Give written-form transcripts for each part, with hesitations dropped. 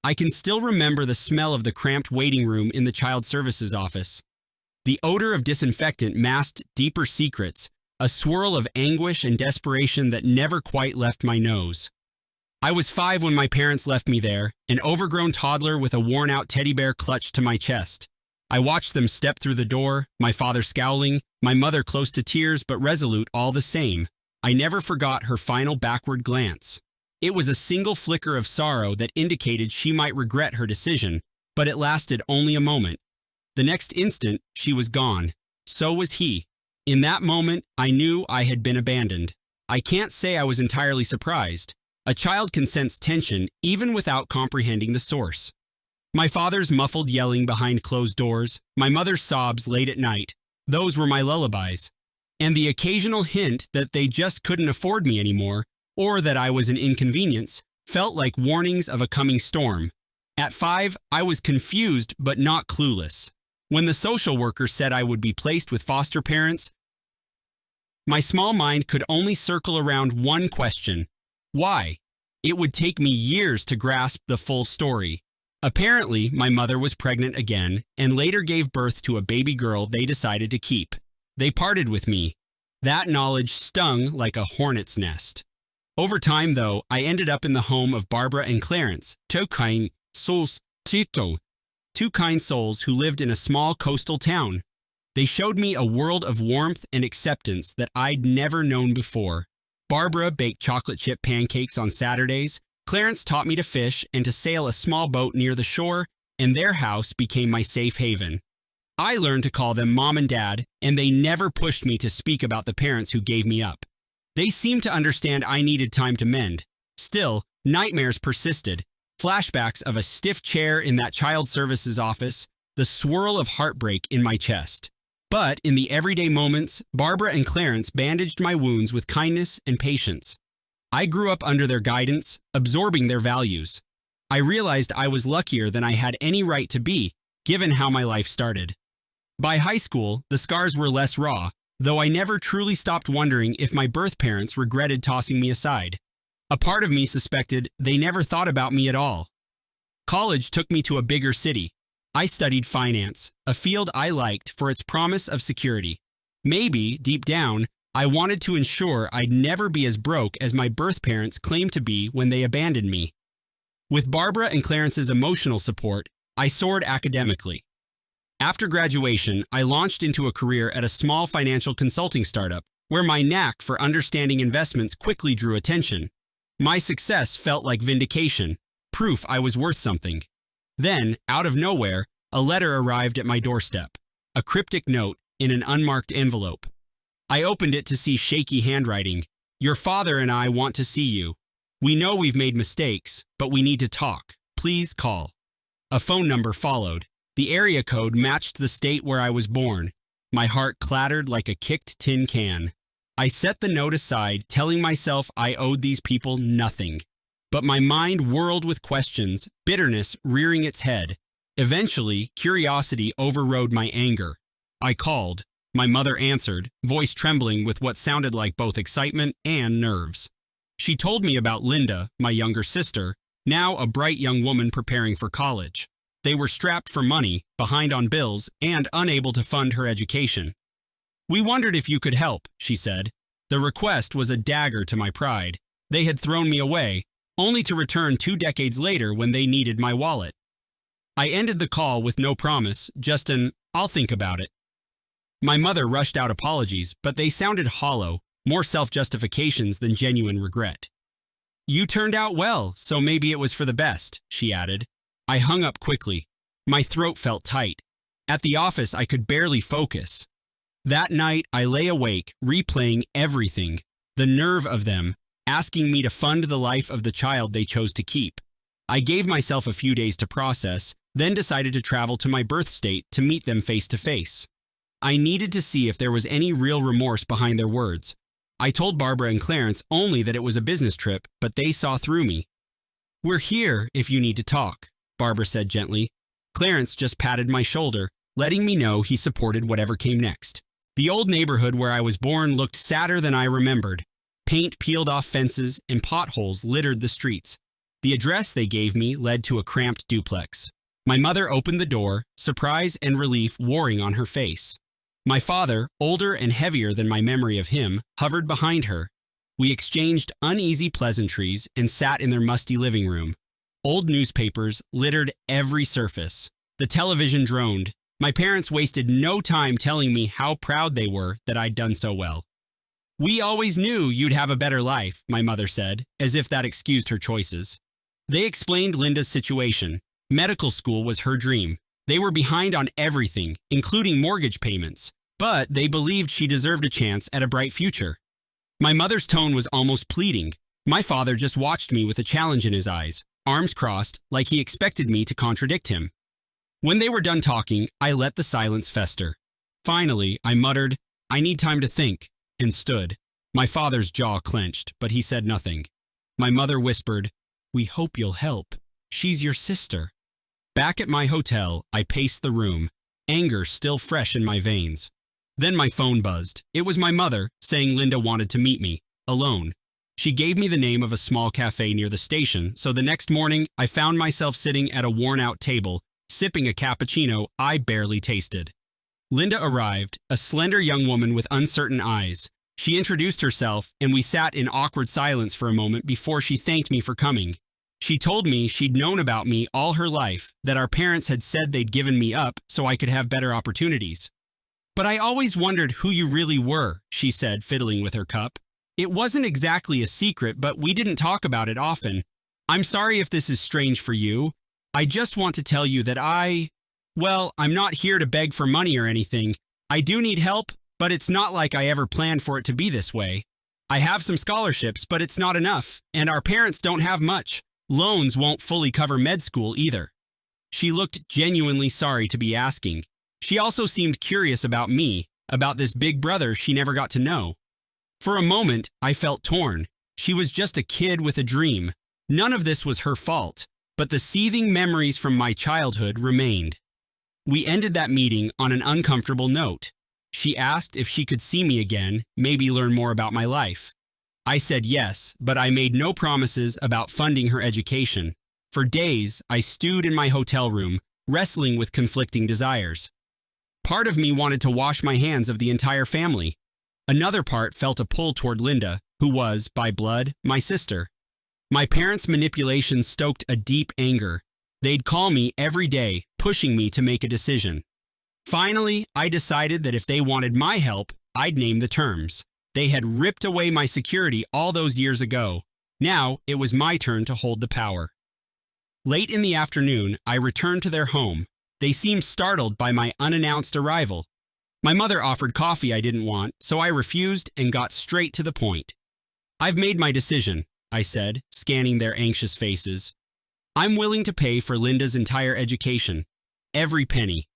I can still remember the smell of the cramped waiting room in the child services office. The odor of disinfectant masked deeper secrets, a swirl of anguish and desperation that never quite left my nose. I was 5 when my parents left me there, an overgrown toddler with a worn-out teddy bear clutched to my chest. I watched them step through the door, my father scowling, my mother close to tears but resolute all the same. I never forgot her final backward glance. It was a single flicker of sorrow that indicated she might regret her decision, but it lasted only a moment. The next instant, she was gone. So was he. In that moment, I knew I had been abandoned. I can't say I was entirely surprised. A child can sense tension even without comprehending the source. My father's muffled yelling behind closed doors, my mother's sobs late at night, those were my lullabies. And the occasional hint that they just couldn't afford me anymore, or that I was an inconvenience, felt like warnings of a coming storm. At 5, I was confused but not clueless. When the social worker said I would be placed with foster parents, my small mind could only circle around one question: why? It would take me years to grasp the full story. Apparently, my mother was pregnant again and later gave birth to a baby girl they decided to keep. They parted with me. That knowledge stung like a hornet's nest. Over time, though, I ended up in the home of Barbara and Clarence, two kind souls who lived in a small coastal town. They showed me a world of warmth and acceptance that I'd never known before. Barbara baked chocolate chip pancakes on Saturdays, Clarence taught me to fish and to sail a small boat near the shore, and their house became my safe haven. I learned to call them Mom and Dad, and they never pushed me to speak about the parents who gave me up. They seemed to understand I needed time to mend. Still, nightmares persisted. Flashbacks of a stiff chair in that child services office, the swirl of heartbreak in my chest. But in the everyday moments, Barbara and Clarence bandaged my wounds with kindness and patience. I grew up under their guidance, absorbing their values. I realized I was luckier than I had any right to be, given how my life started. By high school, the scars were less raw, though I never truly stopped wondering if my birth parents regretted tossing me aside. A part of me suspected they never thought about me at all. College took me to a bigger city. I studied finance, a field I liked for its promise of security. Maybe, deep down, I wanted to ensure I'd never be as broke as my birth parents claimed to be when they abandoned me. With Barbara and Clarence's emotional support, I soared academically. After graduation, I launched into a career at a small financial consulting startup, where my knack for understanding investments quickly drew attention. My success felt like vindication, proof I was worth something. Then, out of nowhere, a letter arrived at my doorstep, a cryptic note in an unmarked envelope. I opened it to see shaky handwriting. "Your father and I want to see you. We know we've made mistakes, but we need to talk. Please call." A phone number followed. The area code matched the state where I was born. My heart clattered like a kicked tin can. I set the note aside, telling myself I owed these people nothing. But my mind whirled with questions, bitterness rearing its head. Eventually, curiosity overrode my anger. I called. My mother answered, voice trembling with what sounded like both excitement and nerves. She told me about Linda, my younger sister, now a bright young woman preparing for college. They were strapped for money, behind on bills, and unable to fund her education. "We wondered if you could help," she said. The request was a dagger to my pride. They had thrown me away, only to return 2 decades later when they needed my wallet. I ended the call with no promise, just an, "I'll think about it." My mother rushed out apologies, but they sounded hollow, more self-justifications than genuine regret. "You turned out well, so maybe it was for the best," she added. I hung up quickly. My throat felt tight. At the office, I could barely focus. That night, I lay awake, replaying everything. The nerve of them, asking me to fund the life of the child they chose to keep. I gave myself a few days to process, then decided to travel to my birth state to meet them face to face. I needed to see if there was any real remorse behind their words. I told Barbara and Clarence only that it was a business trip, but they saw through me. "We're here if you need to talk," Barbara said gently. Clarence just patted my shoulder, letting me know he supported whatever came next. The old neighborhood where I was born looked sadder than I remembered. Paint peeled off fences and potholes littered the streets. The address they gave me led to a cramped duplex. My mother opened the door, surprise and relief warring on her face. My father, older and heavier than my memory of him, hovered behind her. We exchanged uneasy pleasantries and sat in their musty living room. Old newspapers littered every surface. The television droned. My parents wasted no time telling me how proud they were that I'd done so well. "We always knew you'd have a better life," my mother said, as if that excused her choices. They explained Linda's situation. Medical school was her dream. They were behind on everything, including mortgage payments, but they believed she deserved a chance at a bright future. My mother's tone was almost pleading. My father just watched me with a challenge in his eyes, arms crossed, like he expected me to contradict him. When they were done talking, I let the silence fester. Finally, I muttered, "I need time to think," and stood. My father's jaw clenched, but he said nothing. My mother whispered, "We hope you'll help. She's your sister." Back at my hotel, I paced the room, anger still fresh in my veins. Then my phone buzzed. It was my mother, saying Linda wanted to meet me, alone. She gave me the name of a small cafe near the station, so the next morning I found myself sitting at a worn-out table, sipping a cappuccino I barely tasted. Linda arrived, a slender young woman with uncertain eyes. She introduced herself, and we sat in awkward silence for a moment before she thanked me for coming. She told me she'd known about me all her life, that our parents had said they'd given me up so I could have better opportunities. "But I always wondered who you really were," she said, fiddling with her cup. "It wasn't exactly a secret, but we didn't talk about it often. I'm sorry if this is strange for you. I just want to tell you that I'm not here to beg for money or anything. I do need help, but it's not like I ever planned for it to be this way. I have some scholarships, but it's not enough, and our parents don't have much. Loans won't fully cover med school either." She looked genuinely sorry to be asking. She also seemed curious about me, about this big brother she never got to know. For a moment, I felt torn. She was just a kid with a dream. None of this was her fault, but the seething memories from my childhood remained. We ended that meeting on an uncomfortable note. She asked if she could see me again, maybe learn more about my life. I said yes, but I made no promises about funding her education. For days, I stewed in my hotel room, wrestling with conflicting desires. Part of me wanted to wash my hands of the entire family. Another part felt a pull toward Linda, who was, by blood, my sister. My parents' manipulation stoked a deep anger. They'd call me every day, pushing me to make a decision. Finally, I decided that if they wanted my help, I'd name the terms. They had ripped away my security all those years ago. Now, it was my turn to hold the power. Late in the afternoon, I returned to their home. They seemed startled by my unannounced arrival. My mother offered coffee I didn't want, so I refused and got straight to the point. "I've made my decision," I said, scanning their anxious faces. "I'm willing to pay for Linda's entire education, every penny.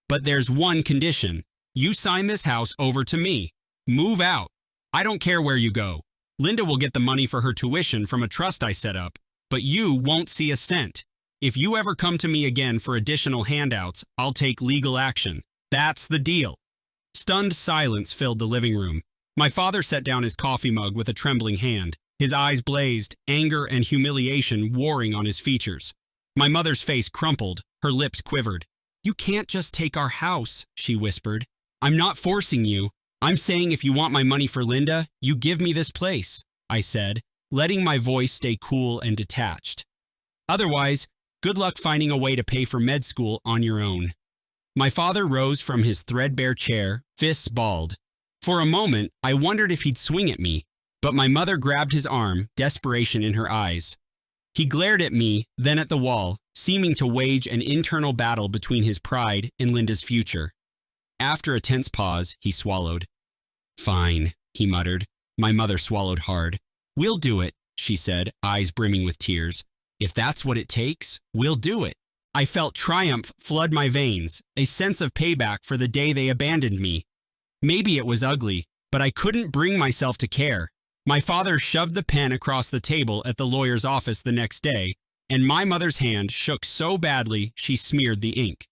But there's one condition. You sign this house over to me. Move out. I don't care where you go. Linda will get the money for her tuition from a trust I set up, but you won't see a cent. If you ever come to me again for additional handouts, I'll take legal action. That's the deal." Stunned silence filled the living room. My father set down his coffee mug with a trembling hand. His eyes blazed, anger and humiliation warring on his features. My mother's face crumpled, her lips quivered. "You can't just take our house," she whispered. "I'm not forcing you. I'm saying if you want my money for Linda, you give me this place," I said, letting my voice stay cool and detached. "Otherwise, good luck finding a way to pay for med school on your own." My father rose from his threadbare chair, fists balled. For a moment, I wondered if he'd swing at me, but my mother grabbed his arm, desperation in her eyes. He glared at me, then at the wall, seeming to wage an internal battle between his pride and Linda's future. After a tense pause, he swallowed. "Fine," he muttered. My mother swallowed hard. "We'll do it," she said, eyes brimming with tears. "If that's what it takes, we'll do it." I felt triumph flood my veins, a sense of payback for the day they abandoned me. Maybe it was ugly, but I couldn't bring myself to care. My father shoved the pen across the table at the lawyer's office the next day, and my mother's hand shook so badly she smeared the ink.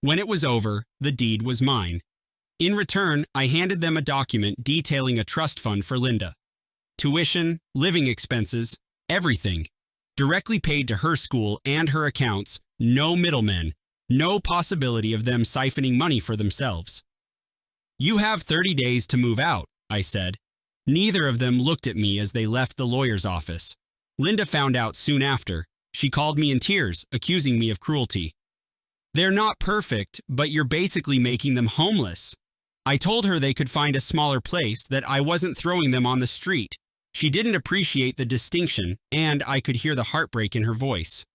When it was over, the deed was mine. In return, I handed them a document detailing a trust fund for Linda. Tuition, living expenses, everything. directly paid to her school and her accounts, no middlemen, no possibility of them siphoning money for themselves. "You have 30 days to move out," I said. Neither of them looked at me as they left the lawyer's office. Linda found out soon after. She called me in tears, accusing me of cruelty. "They're not perfect, but you're basically making them homeless." I told her they could find a smaller place, that I wasn't throwing them on the street. She didn't appreciate the distinction, and I could hear the heartbreak in her voice.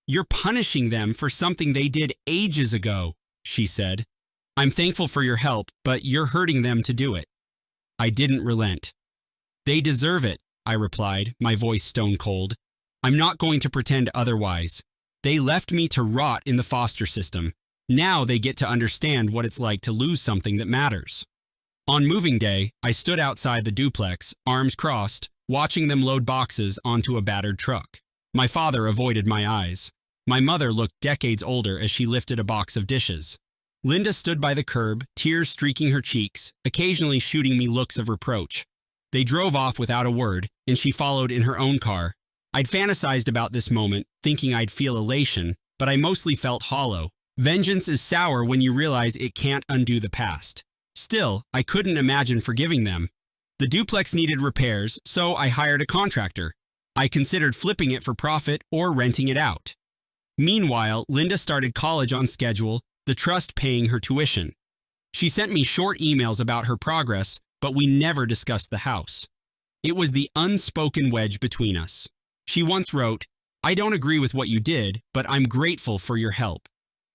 "You're punishing them for something they did ages ago," she said. "I'm thankful for your help, but you're hurting them to do it." I didn't relent. "They deserve it," I replied, my voice stone cold. "I'm not going to pretend otherwise. They left me to rot in the foster system. Now they get to understand what it's like to lose something that matters." On moving day, I stood outside the duplex, arms crossed, watching them load boxes onto a battered truck. My father avoided my eyes. My mother looked decades older as she lifted a box of dishes. Linda stood by the curb, tears streaking her cheeks, occasionally shooting me looks of reproach. They drove off without a word, and she followed in her own car. I'd fantasized about this moment, thinking I'd feel elation, but I mostly felt hollow. Vengeance is sour when you realize it can't undo the past. Still, I couldn't imagine forgiving them. The duplex needed repairs, so I hired a contractor. I considered flipping it for profit or renting it out. Meanwhile, Linda started college on schedule, the trust paying her tuition. She sent me short emails about her progress, but we never discussed the house. It was the unspoken wedge between us. She once wrote, "I don't agree with what you did, but I'm grateful for your help."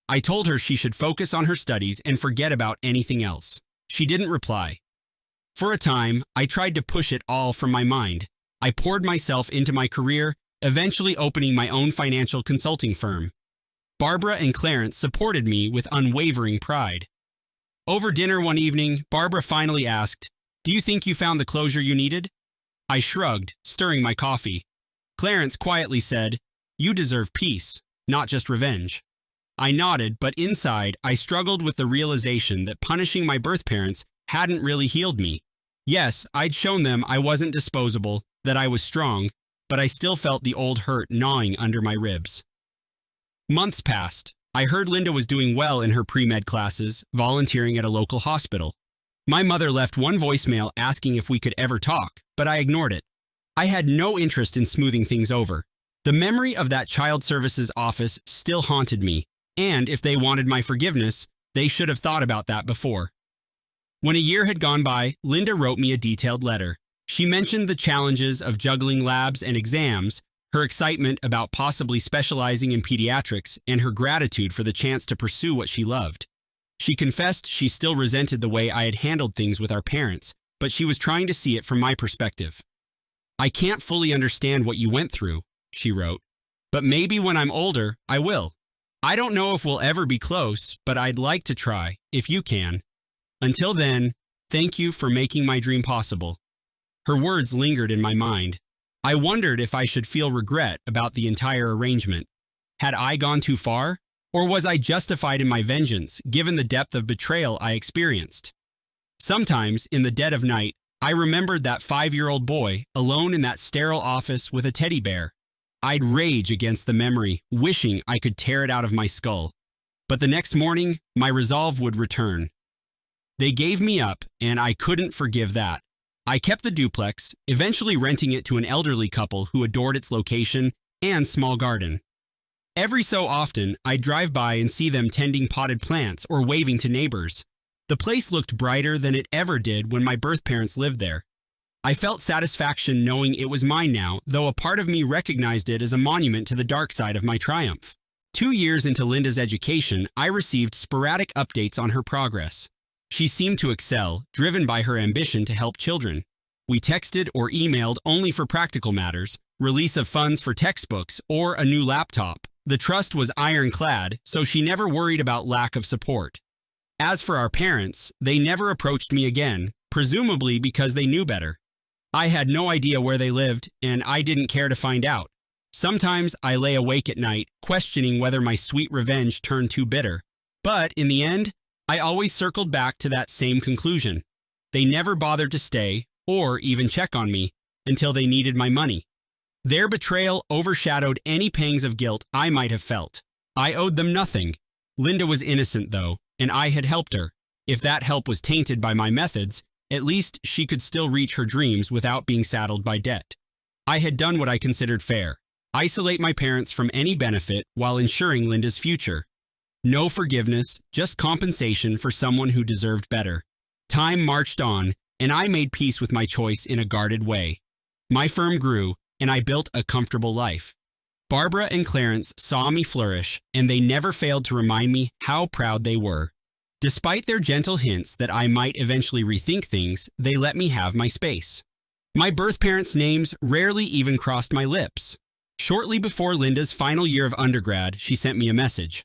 I told her she should focus on her studies and forget about anything else. She didn't reply. For a time, I tried to push it all from my mind. I poured myself into my career, eventually opening my own financial consulting firm. Barbara and Clarence supported me with unwavering pride. Over dinner one evening, Barbara finally asked, "Do you think you found the closure you needed?" I shrugged, stirring my coffee. Clarence quietly said, "You deserve peace, not just revenge." I nodded, but inside, I struggled with the realization that punishing my birth parents hadn't really healed me. Yes, I'd shown them I wasn't disposable, that I was strong, but I still felt the old hurt gnawing under my ribs. Months passed. I heard Linda was doing well in her pre-med classes, volunteering at a local hospital. My mother left one voicemail asking if we could ever talk, but I ignored it. I had no interest in smoothing things over. The memory of that child services office still haunted me, and if they wanted my forgiveness, they should have thought about that before. When a year had gone by, Linda wrote me a detailed letter. She mentioned the challenges of juggling labs and exams, her excitement about possibly specializing in pediatrics, and her gratitude for the chance to pursue what she loved. She confessed she still resented the way I had handled things with our parents, but she was trying to see it from my perspective. "I can't fully understand what you went through," she wrote, "but maybe when I'm older, I will. I don't know if we'll ever be close, but I'd like to try, if you can. Until then, thank you for making my dream possible." Her words lingered in my mind. I wondered if I should feel regret about the entire arrangement. Had I gone too far? Or was I justified in my vengeance, given the depth of betrayal I experienced? Sometimes, in the dead of night, I remembered that 5-year-old boy, alone in that sterile office with a teddy bear. I'd rage against the memory, wishing I could tear it out of my skull. But the next morning, my resolve would return. They gave me up, and I couldn't forgive that. I kept the duplex, eventually renting it to an elderly couple who adored its location and small garden. Every so often, I'd drive by and see them tending potted plants or waving to neighbors. The place looked brighter than it ever did when my birth parents lived there. I felt satisfaction knowing it was mine now, though a part of me recognized it as a monument to the dark side of my triumph. 2 years into Linda's education, I received sporadic updates on her progress. She seemed to excel, driven by her ambition to help children. We texted or emailed only for practical matters, release of funds for textbooks, or a new laptop. The trust was ironclad, so she never worried about lack of support. As for our parents, they never approached me again, presumably because they knew better. I had no idea where they lived, and I didn't care to find out. Sometimes I lay awake at night, questioning whether my sweet revenge turned too bitter. But in the end, I always circled back to that same conclusion. They never bothered to stay, or even check on me, until they needed my money. Their betrayal overshadowed any pangs of guilt I might have felt. I owed them nothing. Linda was innocent, though, and I had helped her. If that help was tainted by my methods, at least she could still reach her dreams without being saddled by debt. I had done what I considered fair: isolate my parents from any benefit while ensuring Linda's future. No forgiveness, just compensation for someone who deserved better. Time marched on, and I made peace with my choice in a guarded way. My firm grew, and I built a comfortable life. Barbara and Clarence saw me flourish, and they never failed to remind me how proud they were. Despite their gentle hints that I might eventually rethink things, they let me have my space. My birth parents' names rarely even crossed my lips. Shortly before Linda's final year of undergrad, she sent me a message.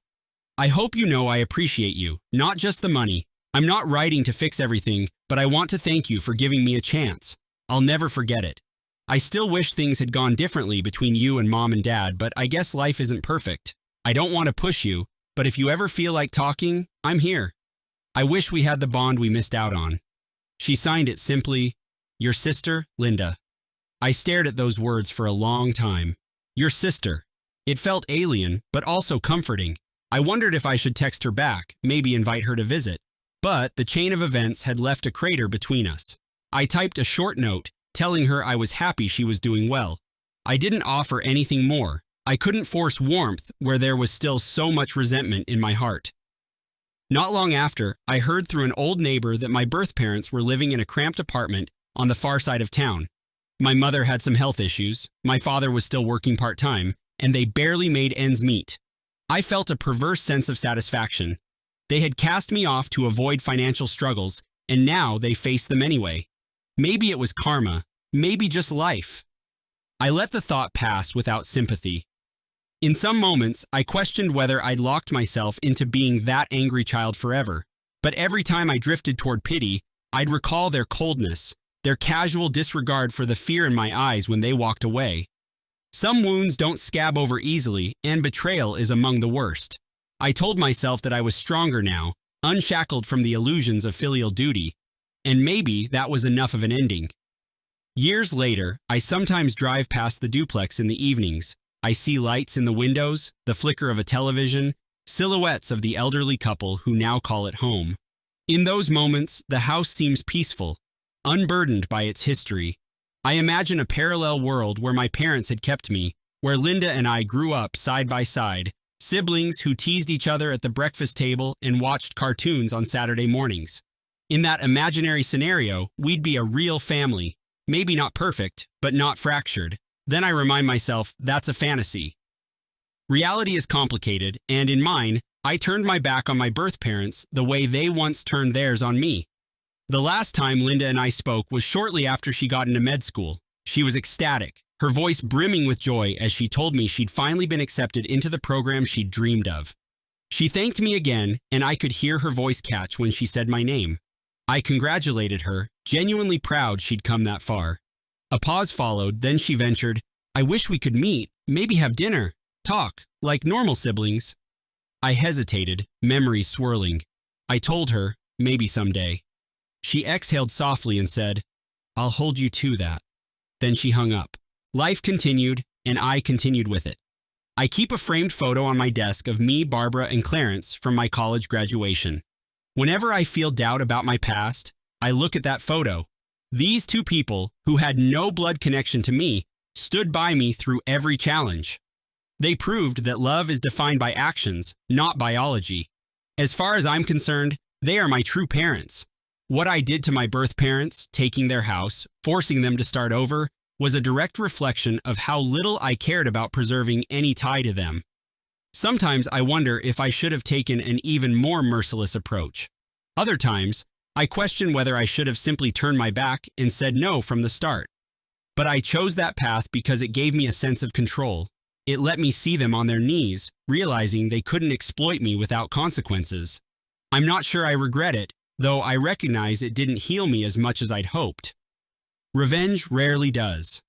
"I hope you know I appreciate you, not just the money. I'm not writing to fix everything, but I want to thank you for giving me a chance. I'll never forget it. I still wish things had gone differently between you and Mom and Dad, but I guess life isn't perfect. I don't want to push you, but if you ever feel like talking, I'm here. I wish we had the bond we missed out on." She signed it simply, "Your sister, Linda." I stared at those words for a long time. Your sister. It felt alien, but also comforting. I wondered if I should text her back, maybe invite her to visit. But the chain of events had left a crater between us. I typed a short note, telling her I was happy she was doing well. I didn't offer anything more. I couldn't force warmth where there was still so much resentment in my heart. Not long after, I heard through an old neighbor that my birth parents were living in a cramped apartment on the far side of town. My mother had some health issues, my father was still working part-time, and they barely made ends meet. I felt a perverse sense of satisfaction. They had cast me off to avoid financial struggles, and now they faced them anyway. Maybe it was karma, maybe just life. I let the thought pass without sympathy. In some moments, I questioned whether I'd locked myself into being that angry child forever. But every time I drifted toward pity, I'd recall their coldness, their casual disregard for the fear in my eyes when they walked away. Some wounds don't scab over easily, and betrayal is among the worst. I told myself that I was stronger now, unshackled from the illusions of filial duty, and maybe that was enough of an ending. Years later, I sometimes drive past the duplex in the evenings. I see lights in the windows, the flicker of a television, silhouettes of the elderly couple who now call it home. In those moments, the house seems peaceful, unburdened by its history. I imagine a parallel world where my parents had kept me, where Linda and I grew up side by side, siblings who teased each other at the breakfast table and watched cartoons on Saturday mornings. In that imaginary scenario, we'd be a real family, maybe not perfect, but not fractured. Then I remind myself that's a fantasy. Reality is complicated, and in mine, I turned my back on my birth parents the way they once turned theirs on me. The last time Linda and I spoke was shortly after she got into med school. She was ecstatic, her voice brimming with joy as she told me she'd finally been accepted into the program she'd dreamed of. She thanked me again, and I could hear her voice catch when she said my name. I congratulated her, genuinely proud she'd come that far. A pause followed, then she ventured, "I wish we could meet, maybe have dinner, talk, like normal siblings." I hesitated, memories swirling. I told her, maybe someday. She exhaled softly and said, "I'll hold you to that." Then she hung up. Life continued, and I continued with it. I keep a framed photo on my desk of me, Barbara, and Clarence from my college graduation. Whenever I feel doubt about my past, I look at that photo. These two people, who had no blood connection to me, stood by me through every challenge. They proved that love is defined by actions, not biology. As far as I'm concerned, they are my true parents. What I did to my birth parents, taking their house, forcing them to start over, was a direct reflection of how little I cared about preserving any tie to them. Sometimes I wonder if I should have taken an even more merciless approach. Other times, I question whether I should have simply turned my back and said no from the start. But I chose that path because it gave me a sense of control. It let me see them on their knees, realizing they couldn't exploit me without consequences. I'm not sure I regret it, though I recognize it didn't heal me as much as I'd hoped. Revenge rarely does.